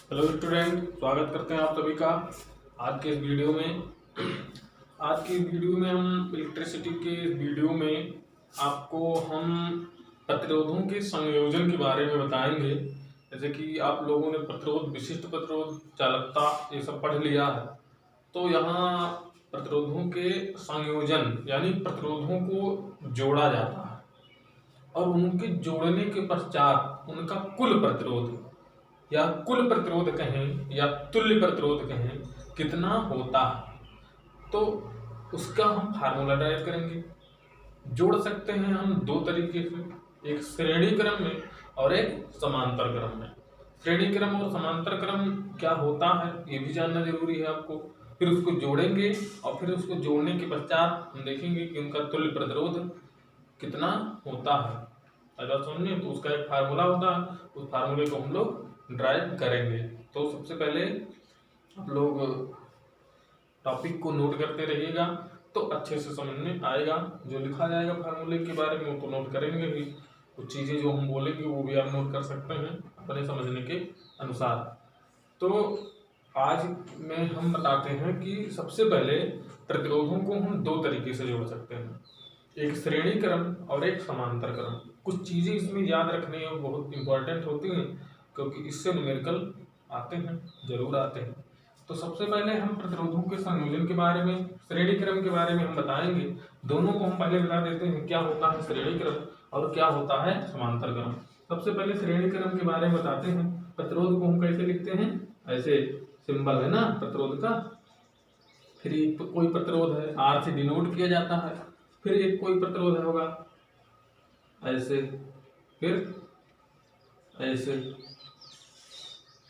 Hello student, स्वागत करते हैं आप सभी का आज के इस वीडियो में। आज की वीडियो में हम इलेक्ट्रिसिटी के वीडियो में आपको हम प्रतिरोधों के संयोजन के बारे में बताएंगे। जैसे कि आप लोगों ने प्रतिरोध, विशिष्ट प्रतिरोध, चालकता ये सब पढ़ लिया है, तो यहाँ प्रतिरोधों के संयोजन यानी प्रतिरोधों को जोड़ा जाता है और उनके जोड़ने के पश्चात उनका कुल प्रतिरोध या कुल प्रतिरोध कहें या तुल्य प्रतिरोध कहें कितना होता है, तो उसका हम फार्मूला ड्राइव करेंगे। जोड़ सकते हैं हम दो तरीके से, एक श्रेणी क्रम में और एक समांतर क्रम में। श्रेणी क्रम और समांतर क्रम क्या होता है ये भी जानना जरूरी है आपको। फिर उसको जोड़ेंगे और फिर उसको जोड़ने के पश्चात हम देखेंगे कि उनका तुल्य प्रतिरोध कितना होता है। अगर सुनिए तो उसका एक फार्मूला होता है, उस फार्मूले को हम लोग ड्राइव करेंगे। तो सबसे पहले आप लोग टॉपिक को नोट करते रहिएगा तो अच्छे से समझ में आएगा। जो लिखा जाएगा फार्मूले के बारे में वो तो नोट करेंगे भी, कुछ चीज़ें जो हम बोलेंगे वो भी आप नोट कर सकते हैं अपने समझने के अनुसार। तो आज में हम बताते हैं कि सबसे पहले प्रतिरोधों को हम दो तरीके से जोड़ सकते हैं, एक श्रेणी क्रम और एक समांतर क्रम। कुछ चीज़ें इसमें याद रखनी है, बहुत इंपॉर्टेंट होती हैं क्योंकि इससे न्यूमेरिकल आते हैं, जरूर आते हैं। तो सबसे पहले हम प्रतिरोधों के संयोजन के बारे में, श्रेणी क्रम के बारे में हम बताएंगे। दोनों को हम पहले बता देते हैं क्या होता है श्रेणी क्रम और क्या होता है समांतर क्रम। सबसे पहले श्रेणी क्रम के बारे में बताते हैं। प्रतिरोध को हम कैसे लिखते हैं, ऐसे सिंबल है ना प्रतिरोध का, फिर एक कोई प्रतिरोध है R से डिनोट किया जाता है, फिर एक कोई प्रतिरोध होगा ऐसे, फिर ऐसे।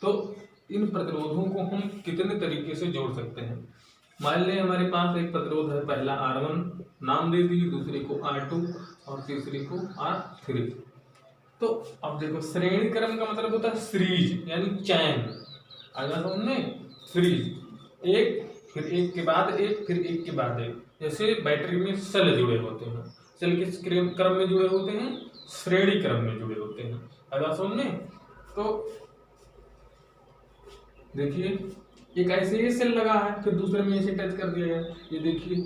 तो इन प्रतिरोधों को हम कितने तरीके से जोड़ सकते हैं। मान लें हमारे पास एक प्रतिरोध है, पहला R1 नाम दे दीजिए, दूसरे को R2 और तीसरे को R3। तो अब देखो श्रेणी क्रम का मतलब होता है सीरीज यानी चैन। अगर हमने सीरीज एक फिर एक के बाद एक फिर एक के बाद एक, जैसे बैटरी में सेल जुड़े होते हैं, सेल किस क्रम में जुड़े होते हैं, श्रेणी क्रम में जुड़े होते हैं। अगर सुनने तो देखिए एक ऐसे ही सेल लगा है, फिर दूसरे में ऐसे टच कर दिया गया, ये देखिए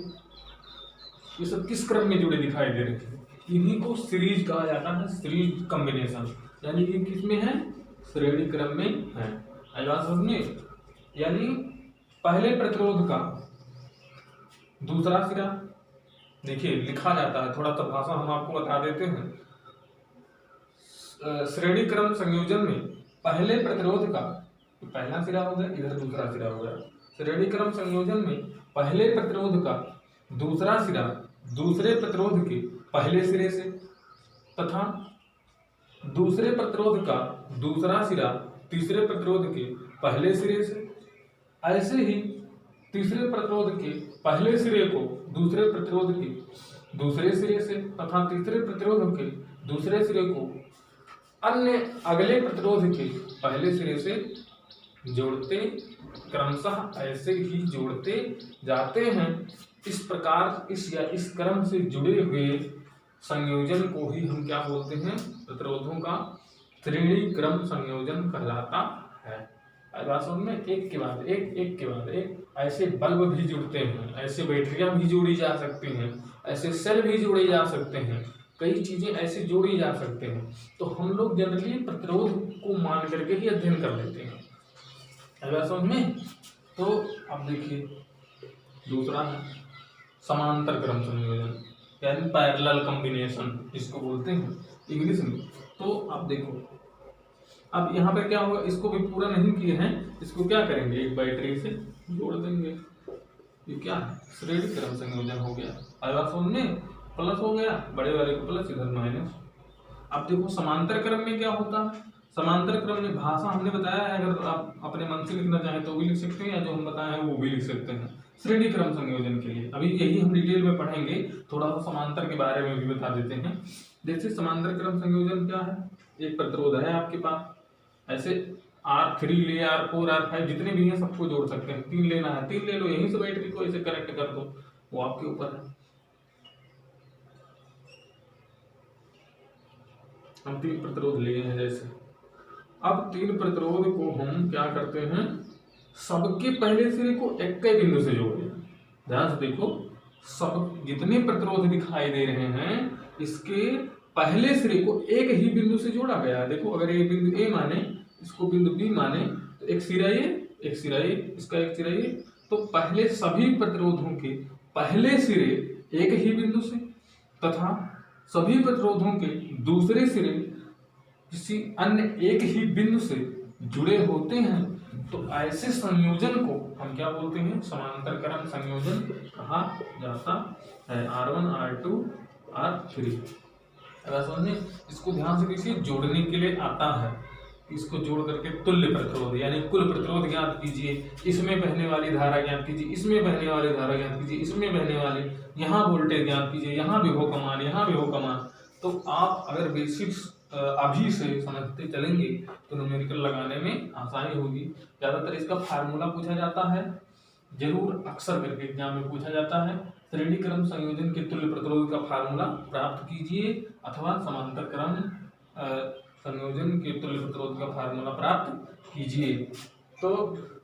ये सब किस क्रम में जुड़े दिखाई दे रहे हैं, इन्हीं को सीरीज कहा जाता है, सीरीज कॉम्बिनेशन। यानी ये किस में है, श्रेणी क्रम में है। अगला समझिए, यानी पहले प्रतिरोध का दूसरा सिरा, देखिए लिखा जाता है, थोड़ा सा भाषा हम आपको बता देते हैं। श्रेणी क्रम संयोजन में पहले प्रतिरोध का पहला सिरा हो गया, इधर दूसरा सिरा हो गया। श्रेणी क्रम संयोजन में पहले प्रतिरोध का दूसरा सिरा दूसरे प्रतिरोध के पहले सिरे से, तथा दूसरे प्रतिरोध का दूसरा सिरा तीसरे प्रतिरोध के पहले सिरे से। ऐसे ही तीसरे प्रतिरोध के पहले सिरे को दूसरे प्रतिरोध के दूसरे सिरे से तथा तीसरे प्रतिरोध के दूसरे सिरे को अन्य अगले प्रतिरोध के पहले सिरे से जोड़ते, क्रमशः ऐसे ही जोड़ते जाते हैं। इस प्रकार इस क्रम से जुड़े हुए संयोजन को ही हम क्या बोलते हैं, प्रतिरोधों का श्रेणी क्रम संयोजन कहलाता है। वास्तव में एक के बाद एक, एक के बाद एक, ऐसे बल्ब भी जुड़ते हैं, ऐसे बैटरियां भी जोड़ी जा सकती हैं, ऐसे सेल भी जोड़े जा सकते हैं, कई चीजें ऐसे जोड़ी जा सकते हैं। तो हम लोग जनरली प्रतिरोध को मान करके ही अध्ययन कर लेते हैं। अगर समझ में, तो अब देखिए दूसरा है समांतर क्रम संयोजन यानी पैरेलल कॉम्बिनेशन जिसको बोलते हैं इंग्लिश में। तो अब देखो, अब यहाँ पे क्या होगा, इसको भी पूरा नहीं किए हैं, इसको क्या करेंगे, एक बैटरी से जोड़ देंगे। ये क्या है, श्रेणी क्रम संयोजन हो गया। अगर सुनने प्लस हो गया, बड़े वाले को प्लस, इधर माइनस। अब देखो समांतर क्रम में क्या होता है, समांतर क्रम में भाषा हमने बताया है, अगर आप अपने मन से लिखना चाहें तो भी लिख सकते हैं, या जो हम बताए हैं वो भी लिख सकते हैं। श्रेणी क्रम संयोजन के लिए अभी यही हम डिटेल में पढ़ेंगे, थोड़ा सा समांतर के बारे में भी बता देते हैं। जैसे समांतर क्रम संयोजन क्या है, एक प्रतिरोध है आपके पास, ऐसे R3 ले, R4 R5 जितने भी हैं सबको जोड़ सकते हैं। 3 लेना है 3 ले लो, यहीं से बैटरी को ऐसे कनेक्ट कर दो, वो आपके ऊपर है। हम 3 प्रतिरोध लिए हैं, जैसे अब तीन प्रतिरोध को हम क्या करते हैं, सबके पहले सिरे को एक ही बिंदु से जोड़ते हैं। ध्यान से देखो, सब जितने प्रतिरोध दिखाई दे रहे हैं इसके पहले सिरे को एक ही बिंदु से जोड़ा गया है। देखो, अगर ये बिंदु ए माने, इसको बिंदु बी माने, तो एक सिरा ये, एक सिरा ये, इसका एक सिरा ये, तो पहले सभी प्रतिरोधों के पहले सिरे एक ही बिंदु से तथा सभी प्रतिरोधों के दूसरे सिरे किसी अन्य एक ही बिंदु से जुड़े होते हैं, तो ऐसे संयोजन को हम क्या बोलते हैं, समांतरकरण संयोजन कहा जाता है। R1 R2 R3। अगर समझे, इसको ध्यान से देखिए, जोड़ने के लिए आता है, इसको जोड़ करके तुल्य प्रतिरोध यानी कुल प्रतिरोध ज्ञात कीजिए, इसमें बहने वाली धारा ज्ञात कीजिए, इसमें बहने वाली धारा ज्ञात कीजिए, इसमें बहने वाली, यहाँ वोल्टेज ज्ञात कीजिए, यहाँ विभव का मान, यहाँ विभव का मान। तो आप अगर बेसिक्स अभी से समझते चलेंगे तो न्यूमेरिकल लगाने में आसानी होगी। ज़्यादातर इसका फार्मूला पूछा जाता है, जरूर अक्सर करके एग्जाम में पूछा जाता है। श्रेणी क्रम संयोजन के तुल्य प्रतिरोध का फार्मूला प्राप्त कीजिए अथवा समांतर क्रम संयोजन के तुल्य प्रतिरोध का फार्मूला प्राप्त कीजिए। तो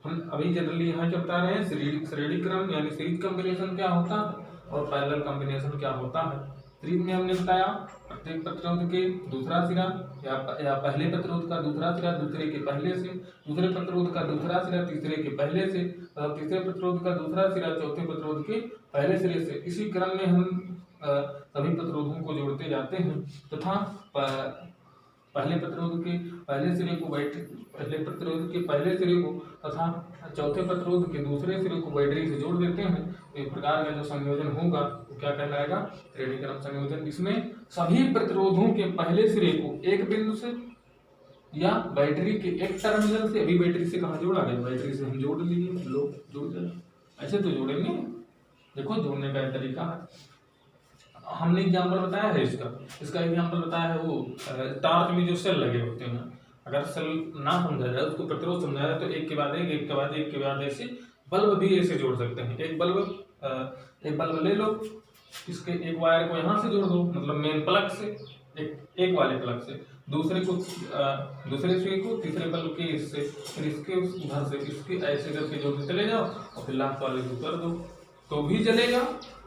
हम अभी जनरली यहाँ क्या बता रहे हैं, श्रेणी क्रम यानी सीरीज कॉम्बिनेशन क्या होता है और पैरेलल कॉम्बिनेशन क्या होता है। सीरीज में हमने बताया प्रत्येक प्रतिरोध के दूसरा सिरा या पहले प्रतिरोध का दूसरा सिरा दूसरे के पहले से, दूसरे प्रतिरोध का दूसरा सिरा तीसरे के पहले से, तीसरे प्रतिरोध का दूसरा सिरा चौथे प्रतिरोध के पहले सिरे से। इसी क्रम में हम सभी प्रतिरोधों को जोड़ते जाते हैं तथा पहले प्रतिरोध के पहले सिरे को पहले प्रतिरोध के पहले सिरे को तथा चौथे प्रतिरोध के दूसरे सिरे को बैटरी से जोड़ देते हैं। तो इस प्रकार का जो संयोजन होगा वो क्या कहलाएगा, श्रेणी क्रम संयोजन। इसमें सभी प्रतिरोधों के पहले सिरे को एक बिंदु से या बैटरी के एक टर्मिनल से, अभी बैटरी से कहाँ जोड़ा गया, बैटरी से हम जोड़ लिए, लो जोड़ दिया, ऐसे तो जोड़ेंगे। देखो जोड़ने का तरीका है, हमने एग्जाम्पल बताया है इसका एग्जाम्पल बताया है वो टॉर्च में जो सेल लगे होते हैं। अगर सेल ना समझा जाए, उसको प्रतिरोध समझा जाए, तो एक के बाद एक के बाद एक के बाद ऐसे बल्ब भी ऐसे जोड़ सकते हैं। एक बल्ब ले लो, इसके एक वायर को यहाँ से जोड़ दो, मतलब मेन प्लग से, एक वाले प्लग से, दूसरे सुई को तीसरे बल्ब के इससे, फिर इसके उधर से इसके, ऐसे करके जोड़ते चले जाओ और फिर लास्ट वाले को कर दो तो भी जलेगा,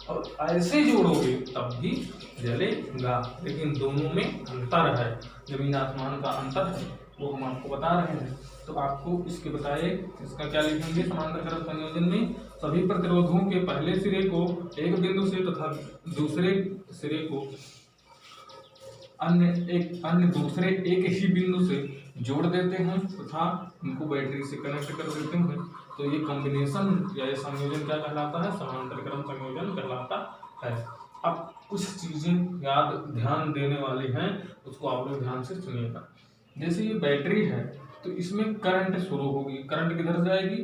और ऐसे जोड़ोगे तब भी जलेगा। लेकिन दोनों में अंतर है, जमीन आसमान का अंतर है, वो हम आपको बता रहे हैं। तो आपको इसके बताए, इसका क्या लिखेंगे, समांतर क्रम संयोजन में सभी प्रतिरोधों के पहले सिरे को एक बिंदु से तथा दूसरे सिरे को अन्य दूसरे एक ही बिंदु से जोड़ देते हैं तथा उनको बैटरी से कनेक्ट कर देते हैं। तो ये कॉम्बिनेशन या ये संयोजन क्या कहलाता है, समांतर क्रम संयोजन कहलाता है। अब कुछ चीजें याद ध्यान देने वाली हैं, उसको आप लोग ध्यान से सुनिएगा। जैसे ये बैटरी है तो इसमें करंट शुरू होगी, करंट किधर जाएगी,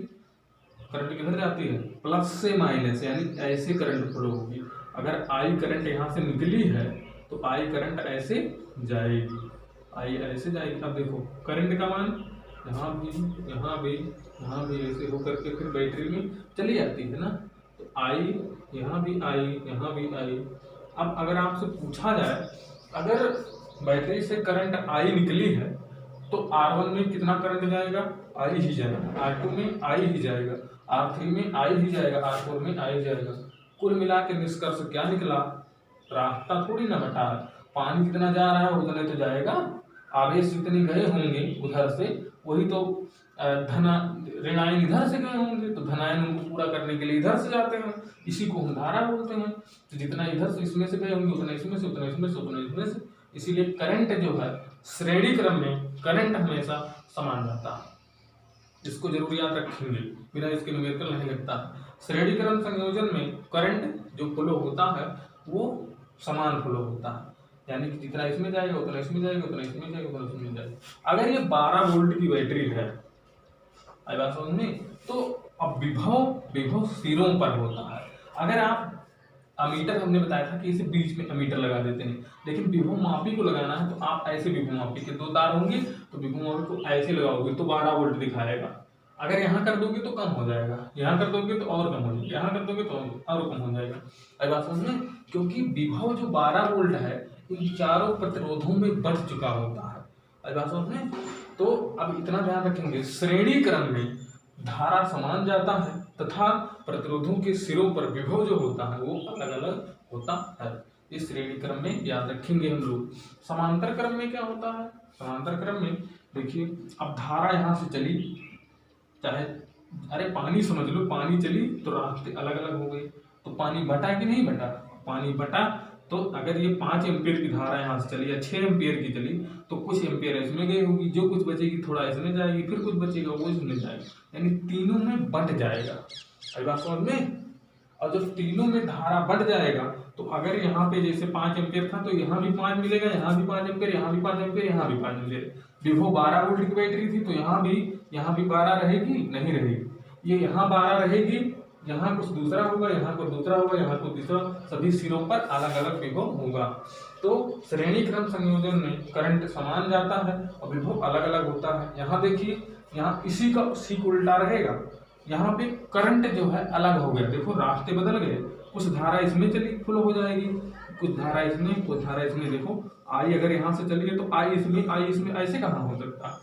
करंट किधर जाती है, प्लस से माइनस, यानी ऐसे करंट फ्लो होगी। अगर आई करंट यहाँ से निकली है तो आई करंट ऐसे जाएगी, आई ऐसे जाएगी। अब देखो करंट का मान यहाँ भी ऐसे होकर के फिर बैटरी में चली जाती है ना, तो आई यहाँ भी आई, यहाँ भी आई। अब अगर आपसे पूछा जाए, अगर बैटरी से करंट आई निकली है तो R1 में कितना करंट जाएगा, आई ही जाएगा, R2 में आई ही जाएगा, R3 में आई ही जाएगा, R4 में आई जाएगा। कुल मिला के निष्कर्ष क्या निकला, रास्ता थोड़ी ना घटा है, पानी कितना जा रहा है उतने तो जाएगा, आवेश जितने गए होंगे उधर से वही तो ऋणायन इधर से गए होंगे, तो धनायन उनको पूरा करने के लिए इधर से जाते हैं, इसी को हम धारा बोलते हैं। तो जितना इधर से इसमें से गए होंगे उतना इसमें से, उतना इसमें से, उतना इसमें से। इसीलिए करंट जो है श्रेणी क्रम में करंट हमेशा समान रहता है, इसको जरूर याद रखेंगे, बिना इसके न्यूमेरिकल नहीं लगता। श्रेणी क्रम संयोजन में करंट जो फ्लो होता है वो समान फ्लो होता है, यानी कि जितना इसमें जाएगा उतना इसमें जाएगा, उतना इसमें जाएगा, उतना इसमें जाएगा। अगर ये 12 वोल्ट की बैटरी है, आई बात समझ में, तो अब विभव सिरों पर होता है। अगर आप अमीटर, हमने बताया था कि इसे बीच में अमीटर लगा देते हैं, लेकिन विभव मापी को लगाना है तो आप ऐसे विभव मापी के 2 तार होंगे, तो विभव मापी को ऐसे लगाओगे तो 12 वोल्ट दिखाएगा। अगर यहाँ कर दोगे तो कम हो जाएगा, यहाँ कर दोगे तो और कम हो जाएगा, यहाँ कर दोगे तो और कम हो जाएगा। आई बात समझ में, क्योंकि विभव जो 12 वोल्ट है इन चारों प्रतिरोधों में बढ़ चुका होता है। आई बात समझ में, तो अब इतना ध्यान रखेंगे, श्रेणी क्रम में धारा समान जाता है तथा प्रतिरोधों के सिरों पर विभव जो होता है वो अलग अलग होता है। इस श्रेणी क्रम में याद रखेंगे हम लोग। समांतर क्रम में क्या होता है? समांतर क्रम में देखिए, अब धारा यहाँ से चली, चाहे अरे पानी समझ लो, पानी चली तो रास्ते अलग अलग हो गए, तो पानी बटा कि नहीं बटा? पानी बटा, तो अगर ये 5 एम्पीयर की धारा यहाँ से चली या 6 एम्पीयर की चली तो कुछ एम्पीयर इसमें गई होगी, जो कुछ बचेगी थोड़ा इसमें जाएगी, फिर कुछ बचेगा वो इसमें जाएगा, यानी तीनों में बंट जाएगा। अभी बात समझ में? और जब तीनों में धारा बढ़ जाएगा तो अगर यहाँ पे जैसे 5 एम्पीयर था तो यहाँ भी 5 मिलेगा, यहाँ भी 5 एम्पीयर, यहाँ भी 5 एम्पीयर, यहाँ भी 5 मिलेगा। विभव 12 वोल्ट की बैटरी थी तो यहाँ भी 12 रहेगी? नहीं रहेगी। ये यहाँ 12 रहेगी, यहाँ कुछ दूसरा होगा, यहाँ कुछ दूसरा होगा, यहाँ कुछ दूसरा, सभी सिरों पर अलग अलग विभव होगा। तो श्रेणी क्रम संयोजन में करंट समान जाता है और विभव अलग अलग होता है। यहाँ देखिए, यहाँ इसी का ठीक उल्टा रहेगा, यहाँ पे करंट जो है अलग हो गया, देखो रास्ते बदल गए, कुछ धारा इसमें चली फ्लो हो जाएगी, कुछ धारा इसमें, कुछ धारा इसमें। देखो आई अगर यहाँ से चली है तो आई इसमें, ऐसे कहाँ हो सकता?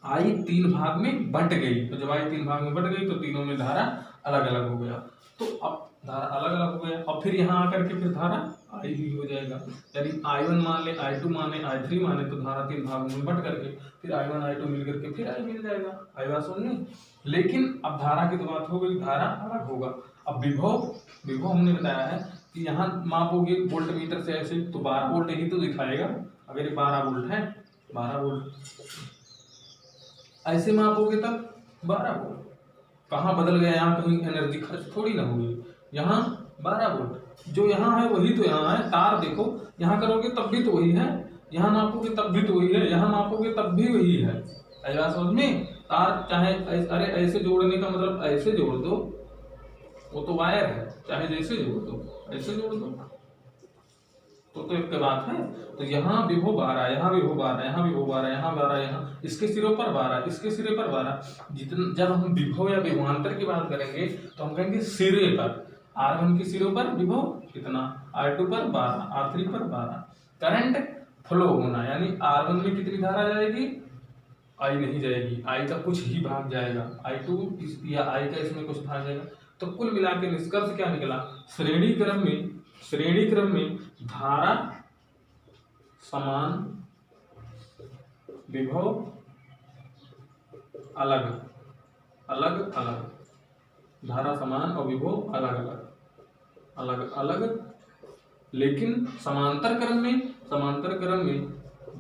आई 3 भाग में बंट गई, तो जब आई 3 भाग में बंट गई तो तीनों में धारा अलग अलग हो गया। तो अब धारा अलग अलग हो गया, और फिर यहाँ आकर के फिर धारा आई भी हो जाएगा, यानी I1 मान ले, I2 माने, I3 माने, तो धारा 3 भागों में बंट करके फिर I1 I2 मिल करके फिर I मिल जाएगा। आई बात सुननी? लेकिन अब धारा की तो बात हो गई, धारा अलग होगा। अब विभव हमने बताया है कि यहाँ मापोगे वोल्ट मीटर से ऐसे तो 12 वोल्ट ही तो दिखाएगा। अगर ये 12 वोल्ट है, 12 वोल्ट ऐसे मापोगे तब 12 वोल्ट, कहाँ बदल गया? यहाँ कहीं एनर्जी खर्च थोड़ी ना हुई, यहाँ 12 वोल्ट जो यहाँ है वही तो यहाँ है। तार देखो, यहाँ करोगे तब भी तो वही है, यहाँ मापोगे तब भी तो वही है, यहाँ मापोगे तब भी वही है। ऐसा समझ में? तार चाहे अरे ऐसे जोड़ने का मतलब ऐसे जोड़ दो, वो तो वायर है, चाहे जैसे जोड़ दो, ऐसे जोड़ दो, तो एक बात है। तो यहाँ विभव 12, यहाँ विभव 12, यहाँ विभव 12, यहाँ 12, यहाँ इसके सिरों पर 12, इसके सिरे पर 12। जितना जब हम विभव या विभवांतर की बात करेंगे तो हम कहेंगे सिरे पर, R1 के सिरों पर विभव कितना, R2 पर 12, R3 पर 12। करंट फ्लो होना, यानी R1 में कितनी धारा जाएगी? आई नहीं जाएगी, आई का कुछ ही भाग जाएगा, I2 या आई का इसमें कुछ भाग जाएगा। तो कुल मिला के निष्कर्ष क्या निकला? श्रेणी क्रम में धारा समान, विभव अलग अलग, धारा समान और विभव अलग अलग। लेकिन समांतर क्रम में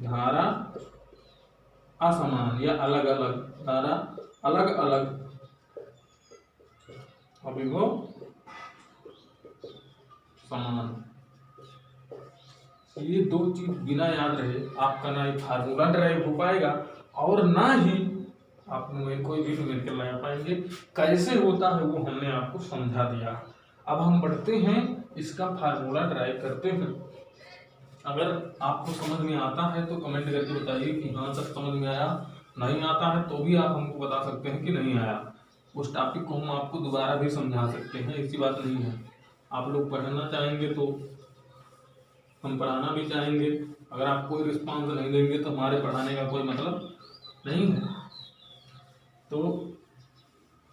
धारा असमान या अलग अलग, धारा अलग अलग और विभव समान। ये 2 चीज बिना याद रहे आपका ना एक फार्मूला ड्राइव हो पाएगा और ना ही आप कोई भी न्यूमेरिकल लगा पाएंगे। कैसे होता है वो हमने आपको समझा दिया। अब हम बढ़ते हैं, इसका फार्मूला ड्राइव करते हैं। अगर आपको समझ में आता है तो कमेंट करके बताइए कि हाँ सर समझ में आया, नहीं आता है तो भी आप हमको बता सकते हैं कि नहीं आया। उस टॉपिक को हम आपको दोबारा भी समझा सकते हैं, ऐसी बात नहीं है। आप लोग पढ़ना चाहेंगे तो हम पढ़ाना भी चाहेंगे, अगर आप कोई रिस्पॉन्स नहीं देंगे तो हमारे पढ़ाने का कोई मतलब नहीं है। तो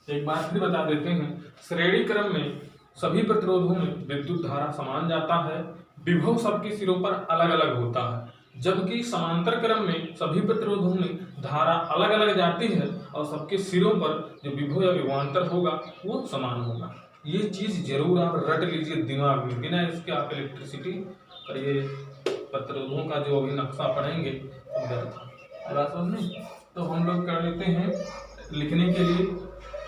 एक बात फिर बता देते हैं, श्रेणी क्रम में सभी प्रतिरोधों में विद्युत धारा समान जाता है, विभव सबके सिरों पर अलग अलग होता है, जबकि समांतर क्रम में सभी प्रतिरोधों में धारा अलग अलग जाती है और सबके सिरों पर जो विभव या विभवांतर होगा वो समान होगा। ये चीज जरूर आप रट लीजिए दिमाग में, बिना इसके आप इलेक्ट्रिसिटी और ये प्रतिरोधों का जो अभी नक्शा पढ़ेंगे तो हम लोग कर लेते हैं। लिखने के लिए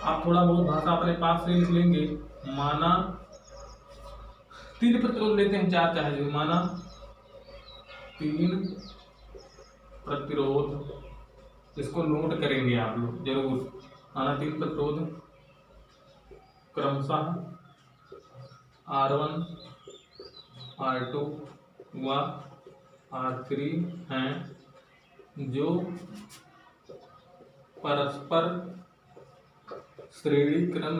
आप थोड़ा बहुत भाषा अपने पास से लिख लेंगे। माना 3 प्रतिरोध लेते हैं, 4 चाहे जो, माना 3 प्रतिरोध, इसको नोट करेंगे आप लोग जरूर। माना 3 प्रतिरोध क्रमशः R1, R2 व R3 हैं, जो परस्पर श्रेणी क्रम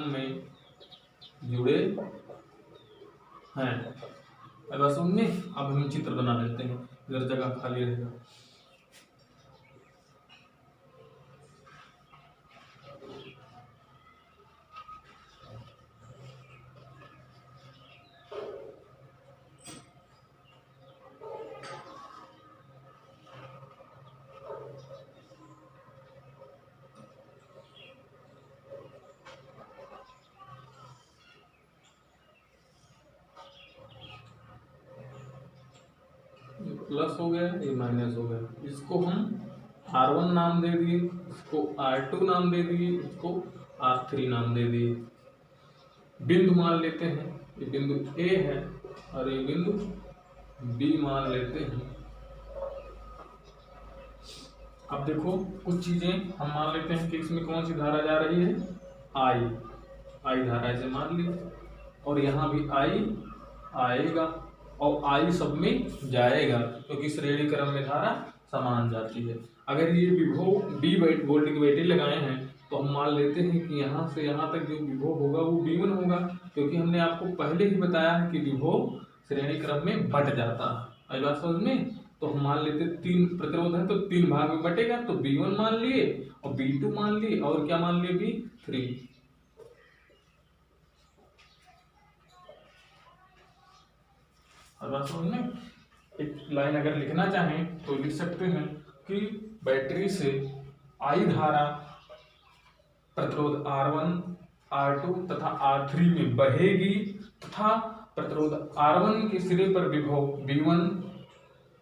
में जुड़े हैं। बस उनमें अब हम चित्र बना लेते हैं, इधर जगह खाली रहेगा। प्लस हो गया, ये माइनस हो गया। इसको हम R1 नाम दे दिए, इसको R2 नाम दे दिए, इसको R3 नाम दे दिए। बिंदु मान लेते हैं, ये बिंदु A है और ये बिंदु B मान लेते हैं। अब देखो कुछ चीजें हम मान लेते हैं कि इसमें कौन सी धारा जा रही है, I धारा ऐसे मान ली, और यहाँ भी I आएगा और I सब में जाएगा, क्योंकि श्रेणी क्रम में धारा समान जाती है। अगर ये विभव B वोल्ट की बैटरी लगाए हैं तो हम मान लेते हैं कि यहाँ से यहाँ तक जो विभव होगा वो V1 होगा, क्योंकि हमने आपको पहले ही बताया है कि विभव श्रेणी क्रम में बट जाता है। बात समझ में? तो हम मान लेते 3 प्रतिरोध है तो 3 भाग में बटेगा, तो B1 मान लिए और B2 मान लिए और क्या मान लिए, B3। बात समझ में? एक लाइन अगर लिखना चाहें तो लिख सकते हैं कि बैटरी से I धारा प्रतिरोध R1, R2 तथा R3 में बहेगी तथा प्रतिरोध R1 के सिरे पर विभव V1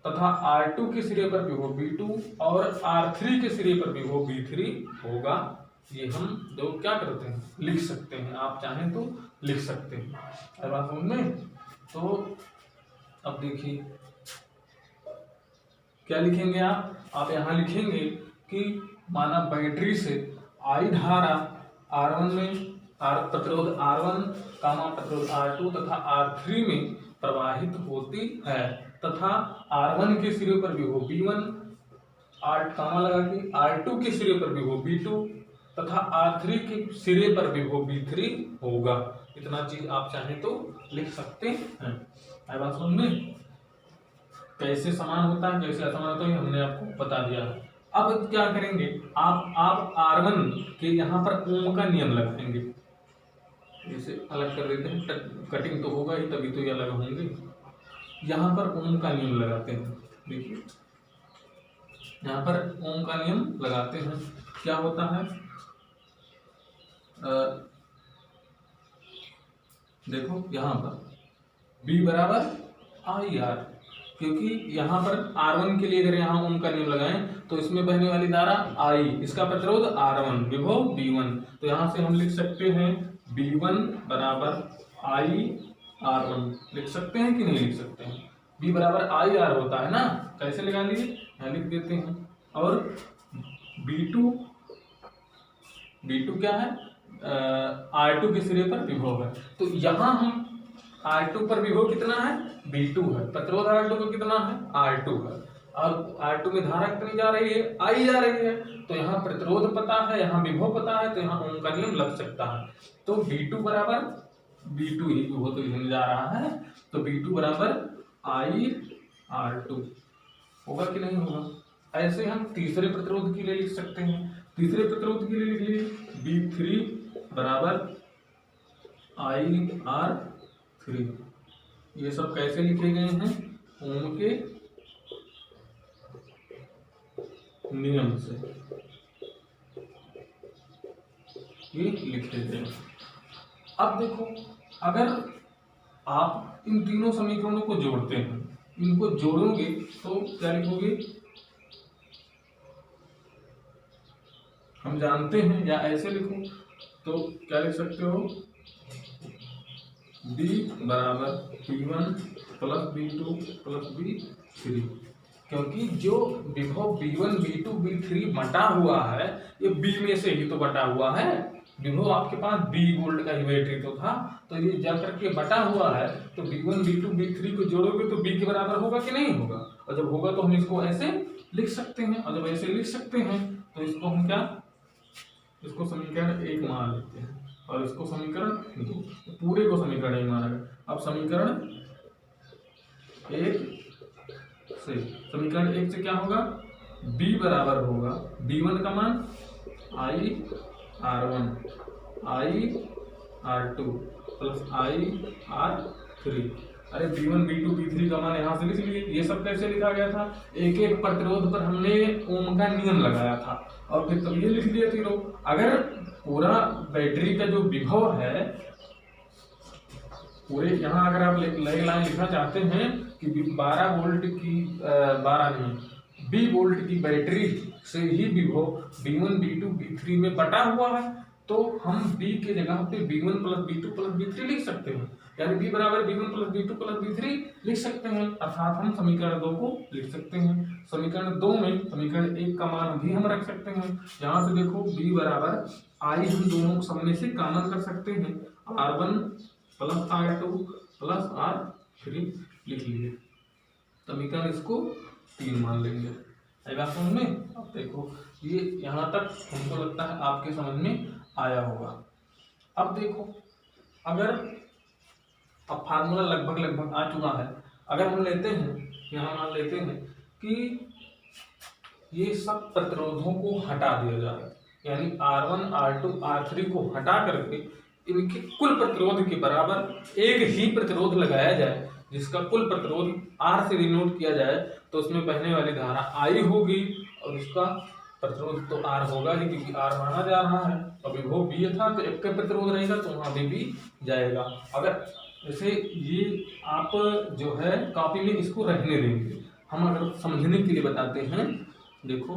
तथा R2 के सिरे पर विभव V2 और R3 के सिरे पर विभव V3 होगा। ये हम दो क्या करते हैं, लिख सकते हैं, आप चाहें तो लिख सकते हैं। बात समझ में? तो अब देखिए क्या लिखेंगे आप यहाँ लिखेंगे कि माना बैटरी से I धारा R1 में प्रतिरोध R1 कामा प्रतिरोध R2 तथा R3 में प्रवाहित होती है तथा R1 के सिरे पर विभव V1 कामा लगा के R2 के सिरे पर विभव V2 तथा R3 के सिरे पर विभव V3 होगा। इतना चीज आप चाहें तो लिख सकते हैं। बात समझ में? कैसे समान होता है कैसे असमान होता है हमने आपको बता दिया। अब क्या करेंगे, आप R1 के यहाँ पर ओम का नियम लगाएंगे। इसे अलग कर देते हैं, कटिंग तो होगा ही तभी तो ये अलग होंगे। यहाँ पर ओम का नियम लगाते हैं। देखिए यहाँ पर ओम का नियम लगाते हैं, क्या होता है, देखो यहाँ पर B बराबर IR, क्योंकि यहाँ पर R1 के लिए अगर यहाँ ओम का नियम लगाएं तो इसमें बहने वाली धारा I, इसका प्रतिरोध R1, विभव V1, तो यहाँ से हम लिख सकते हैं V1 बराबर IR1। लिख सकते हैं कि नहीं लिख सकते हैं? B बराबर IR होता है ना, कैसे लगा लीजिए, यहाँ लिख देते हैं। और B2 क्या है, R2 के सिरे पर विभव है, तो यहाँ हम R2 पर विभव कितना है, V2 है, प्रतिरोध R2 को कितना है, R2 है, और R2 में धारा कितनी जा रही है, I जा रही है, तो यहाँ प्रतिरोध पता है, यहाँ विभव पता है, तो यहाँ ओम का नियम लग सकता है। तो V2 बराबर V2 ही विभव तो इधर जा रहा है, तो V2 बराबर IR2 होगा कि नहीं होगा। ऐसे हम तीसरे प्रतिरोध के लिए लिख सकते हैं। तीसरे प्रतिरोध के लिए लिख लीजिए B3 बराबर IR3। ये सब कैसे लिखे गए हैं, ओम के नियम से ये लिखे गए। अब देखो अगर आप इन तीनों समीकरणों को जोड़ते हैं, इनको जोड़ोगे तो क्या लिखोगे, हम जानते हैं, या ऐसे लिखो तो क्या लिख सकते हो, B बराबर B1 plus B2 plus B3, क्योंकि जो विभव B1 B2 B3 बटा हुआ है ये B में से ही तो बटा हुआ है। विभव आपके पास B वोल्ट का ही बैटरी तो था, तो ये जा करके बटा हुआ है, तो B1 B2 B3 को जोड़ोगे तो B के बराबर होगा कि नहीं होगा। और जब होगा तो हम इसको ऐसे लिख सकते हैं, और जब ऐसे लिख सकते हैं तो इसको हम क्या, इसको समीकरण 1 मान लेते हैं और इसको समीकरण 2, पूरे को समीकरण 1 माना गया। अब समीकरण 1 से। समीकरण 1 से क्या होगा, b बराबर होगा b1 का मान i r1 i r2 plus i r3। अरे b1 b2 b3 का मान यहाँ से लिख लिए। ये सब कैसे लिखा गया था, एक एक प्रतिरोध पर हमने ओम का नियम लगाया था और फिर तब ये लिख लिए तीनों। अगर पूरा बैटरी का जो विभव है पूरे, यहाँ अगर आप नई लाइन लिखना चाहते हैं कि 12 वोल्ट की 12 नहीं 20 वोल्ट की बैटरी से ही विभव b1 b2 b3 में बटा हुआ है, तो हम b के जगह पे b1 plus b2 plus b3 लिख सकते हैं, यानी b बराबर b1 plus b2 plus b3 लिख सकते हैं। अर्थात हम समीकरण 2 को लिख सकते हैं। समीकरण 2 में समीकरण 1 का मान भी हम रख सकते हैं। यहाँ से देखो b बराबर i हम दोनों सब में से कॉमन कर सकते हैं, r1 plus r2 plus r3 लिख लीजिए। समीकरण इसको 3 मान लेंगे। आएगा समझ में। अब देखो ये यहाँ तक हमको लगता है आपके समझ में आया होगा। अब देखो अगर अब फार्मूला लगभग आ चुका है। अगर हम लेते हैं, यहाँ मान लेते हैं कि ये सब प्रतिरोधों को हटा दिया जाए, यानी R1 R2 R3 को हटा करके इनके कुल प्रतिरोध के बराबर एक ही प्रतिरोध लगाया जाए, जिसका कुल प्रतिरोध R से डिनोट किया जाए, तो उसमें बहने वाली धारा I होगी और उसका प्रतिरोध तो R होगा ही, क्योंकि R माना जा रहा है। अभी वो B था तो एक का प्रतिरोध रहेगा तो वहाँ भी जाएगा। अगर जैसे ये आप जो है कॉपी में इसको रहने देंगे, हम अगर समझने के लिए बताते हैं। देखो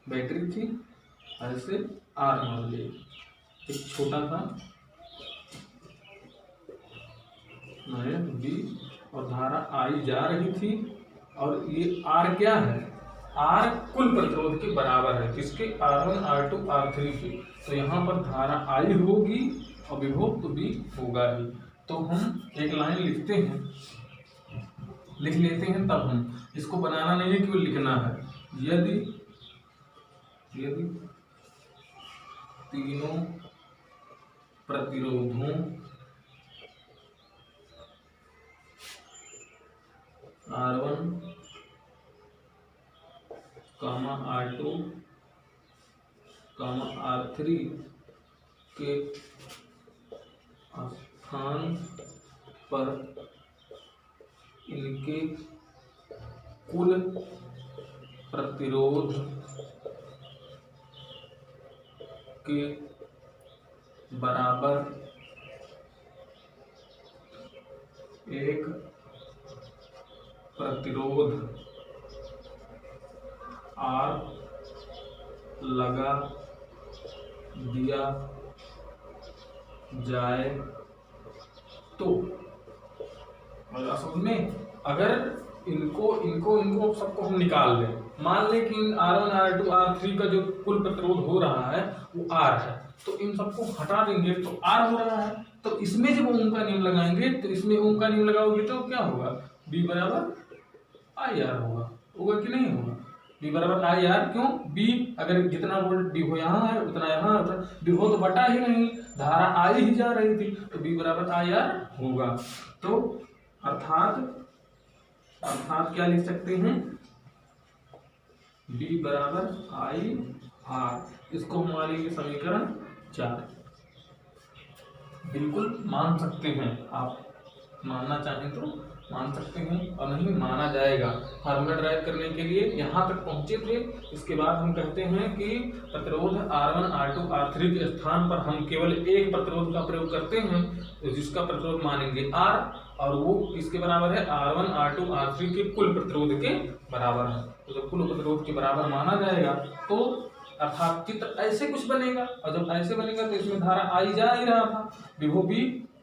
बैटरी थी, ऐसे R मान लीजिए, एक छोटा था B और धारा I जा रही थी, और ये R क्या है, R कुल प्रतिरोध के बराबर है, किसके, R1 R2 R3 के। तो यहाँ पर धारा I होगी और विभव तो B होगा ही। तो हम एक लाइन लिखते हैं, लिख लेते हैं, तब हम इसको बनाना नहीं है, क्यों लिखना है। यदि तीनों प्रतिरोधों R1, R2, R3 के स्थान पर इनके कुल प्रतिरोध के बराबर एक प्रतिरोध R लगा दिया जाए, तो असल में अगर इनको सबको हम निकाल लें, मान लें कि R1 R2 R3 का जो कुल प्रतिरोध हो रहा है वो R है, तो इन सबको हटा देंगे तो R हो रहा है। तो इसमें जब ओम का नियम लगाएंगे, तो इसमें ओम का नियम लगाओगे तो क्या होगा, B बराबर IR होगा कि नहीं होगा। B बराबर IR, क्यों, B अगर जितना वोल्ट विभव यहाँ है उतना यहाँ, विभव तो बटा ही नहीं, धारा I ही जा रही थी, तो B बराबर IR होगा। तो अर्थात क्या लिख सकते हैं, B बराबर IR। इसको हम मानेंगे समीकरण 4। बिल्कुल मान सकते हैं आप, मानना चाहें तो मान सकते हैं और नहीं माना जाएगा। फार्मूला ड्राइव करने के लिए यहाँ तक पहुँचे थे। इसके बाद हम कहते हैं कि प्रतिरोध R1 R2 R3 के स्थान पर हम केवल एक प्रतिरोध का प्रयोग करते हैं, तो जिसका प्रतिरोध मानेंगे R, और वो इसके बराबर है R1 R2 R3 के कुल प्रतिरोध के बराबर है। तो जब कुल प्रतिरोध के बराबर माना जाएगा तो अर्थात चित्र ऐसे कुछ बनेगा, और जब ऐसे बनेगा तो इसमें धारा I जा ही रहा था, विभव भी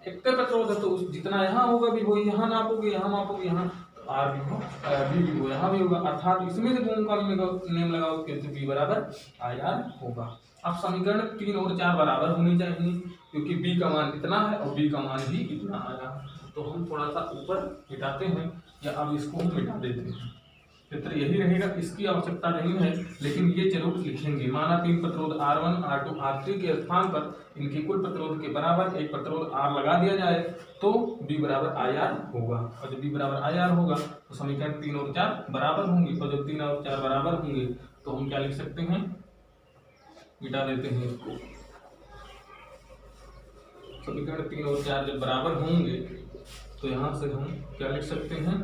एक प्रतिरोध है, तो जितना यहाँ होगा विभव यहाँ नापोगे, यहाँ मापोगे, यहाँ तो R विभव यहाँ भी होगा। अर्थात इसमें से ओम का नियम लगाओ तो B बराबर IR होगा। अब समीकरण 3 और 4 बराबर होनी चाहिए, क्योंकि B का मान इतना है और B का मान भी इतना आया। तो हम थोड़ा सा ऊपर मिटाते हैं, या अब इसको हम मिटा देते हैं। चित्र यही रहेगा, इसकी आवश्यकता नहीं है, लेकिन ये जरूर लिखेंगे। माना 3 प्रतिरोध R1, R2, R3 के स्थान पर इनके कुल प्रतिरोध के बराबर एक प्रतिरोध R लगा दिया जाए तो B बराबर IR होगा, और जब B बराबर IR होगा तो समीकरण 3 और 4 बराबर होंगे, और जब 3 और 4 बराबर होंगे तो हम क्या लिख सकते हैं, मिटा देते हैं इसको। समीकरण 3 और 4 जब बराबर होंगे तो यहाँ से हम क्या लिख सकते हैं,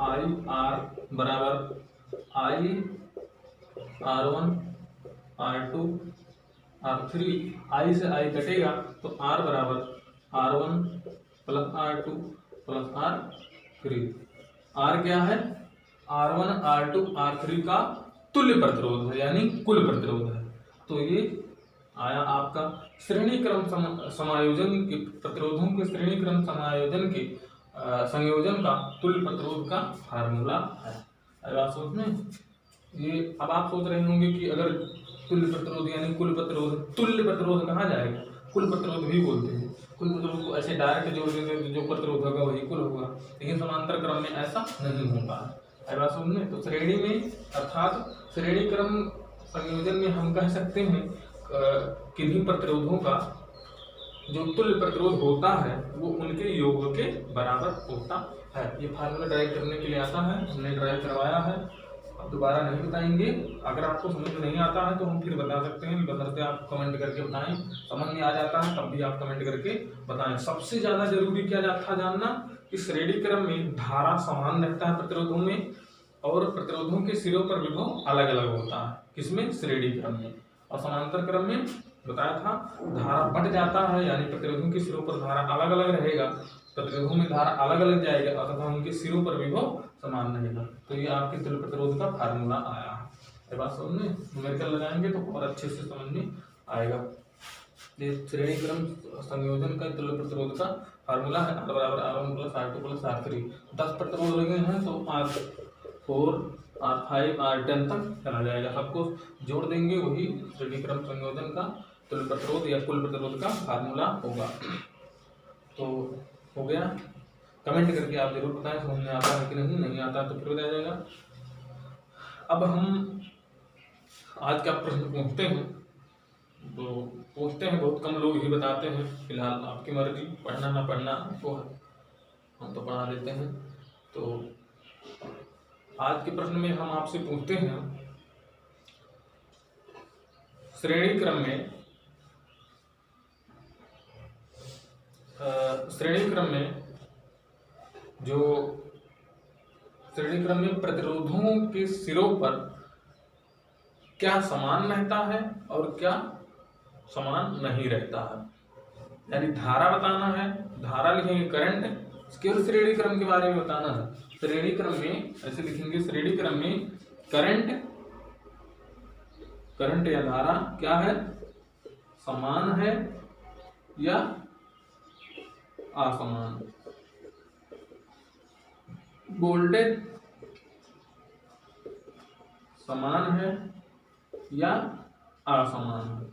आई आर बराबर आई R1 R2 R3, आई से आई कटेगा तो R बराबर R1 plus R2 plus R3। R क्या है, R1 R2 R3 का तुल्य प्रतिरोध है, यानी कुल प्रतिरोध है। तो ये आया आपका श्रेणी क्रम समायोजन के प्रतिरोधों के श्रेणी क्रम समायोजन के संयोजन का तुल्य प्रतिरोध का फार्मूला है। अब आप सोच में ये, अब आप सोच रहे होंगे कि अगर तुल्य प्रतिरोध यानी कुल प्रतिरोध, तुल्य प्रतिरोध कहा जाएगा, कुल प्रतिरोध भी बोलते हैं। कुल प्रतिरोध को ऐसे डायरेक्ट जोड़ देंगे तो जो प्रतिरोध होगा वही कुल होगा, लेकिन समांतर क्रम में ऐसा नहीं होता है। अब आप समझे, तो श्रेणी में अर्थात श्रेणी क्रम संयोजन में हम कह सकते हैं किन्हीं प्रतिरोधों का जो तुल्य प्रतिरोध होता है वो उनके योग के बराबर होता है। ये फार्मूला ड्राइव करने के लिए आता है, हमने ड्राइव करवाया है, अब दोबारा नहीं बताएंगे। अगर आपको समझ में नहीं आता है तो हम फिर बता सकते हैं, बशर्ते आप कमेंट करके बताएं। समझ में आ जाता है तब भी आप कमेंट करके बताएं। सबसे ज्यादा जरूरी क्या था जानना कि श्रेणी क्रम में धारा समान रहता है प्रतिरोधों में, और प्रतिरोधों के सिरों पर विभव अलग अलग होता है। किसमें, श्रेणी क्रम में। और समांतर क्रम में बताया था धारा बढ़ जाता है, यानी प्रतिरोधों के सिरों पर धारा अलग अलग रहेगा, प्रतिरोधों में धारा अलग अलग जाएगा तथा उनके सिरों पर विभव समान रहेगा। तो ये आपके तुल्य प्रतिरोध का फार्मूला आया है। ये बात समझ में, न्यूमेरिकल लगाएंगे तो और अच्छे से समझ में आएगा। ये श्रेणी क्रम संयोजन का तुल्य प्रतिरोध का फार्मूला है, R बराबर R1 plus R2 plus R3। 10 प्रतिरोध लगे हैं तो R4 R5 R10 तक चला जाएगा, सबको जोड़ देंगे, वही श्रेणी क्रम संयोजन का तुल्य प्रतिरोध या कुल प्रतिरोध का फार्मूला होगा। तो हो गया, कमेंट करके आप जरूर बताएं समझ में आता है कि नहीं आता तो फिर बताया जाएगा। अब हम आज का प्रश्न पूछते हैं, तो पूछते हैं बहुत कम लोग ही बताते हैं, फिलहाल आपकी मर्जी, पढ़ना ना पढ़ना आपको है, हम तो पढ़ा देते हैं। तो आज के प्रश्न में हम आपसे पूछते हैं, श्रेणी क्रम में प्रतिरोधों के सिरों पर क्या समान रहता है और क्या समान नहीं रहता है। यानी धारा बताना है, धारा लिखेंगे करंट, केवल श्रेणी क्रम के बारे में बताना है। श्रेणी क्रम में ऐसे लिखेंगे, श्रेणी क्रम में करंट या धारा क्या है, समान है या असमान। वोल्टेज समान है या असमान है,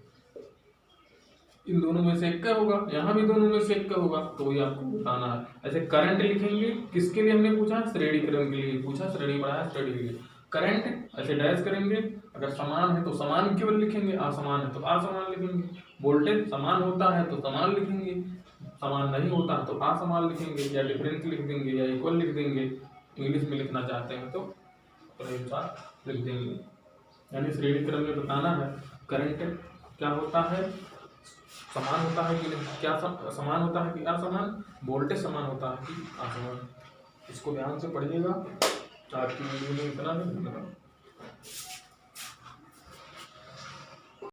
इन दोनों में से एक का होगा, यहाँ भी दोनों में से एक का होगा, तो ये आपको बताना है। ऐसे करंट लिखेंगे, किसके लिए हमने पूछा, श्रेणी क्रम के लिए पूछा, श्रेणी बढ़ाया श्रेणी के लिए। करंट ऐसे डैश करेंगे, अगर समान है तो समान केवल लिखेंगे, असमान है तो असमान लिखेंगे। वोल्टेज समान होता है तो समान लिखेंगे, समान नहीं होता तो असमान लिखेंगे, या डिफरेंस लिख देंगे या इक्वल लिख देंगे। इंग्लिश में लिखना चाहते हैं तो अनुसार लिख देंगे। यानी श्रेणी क्रम में बताना है करंट क्या होता है, समान होता है कि नहीं, क्या समान होता है कि असमान, वोल्टेज समान होता है कि असमान। इसको ध्यान से पढ़िएगा। आज की वीडियो में इतना ही।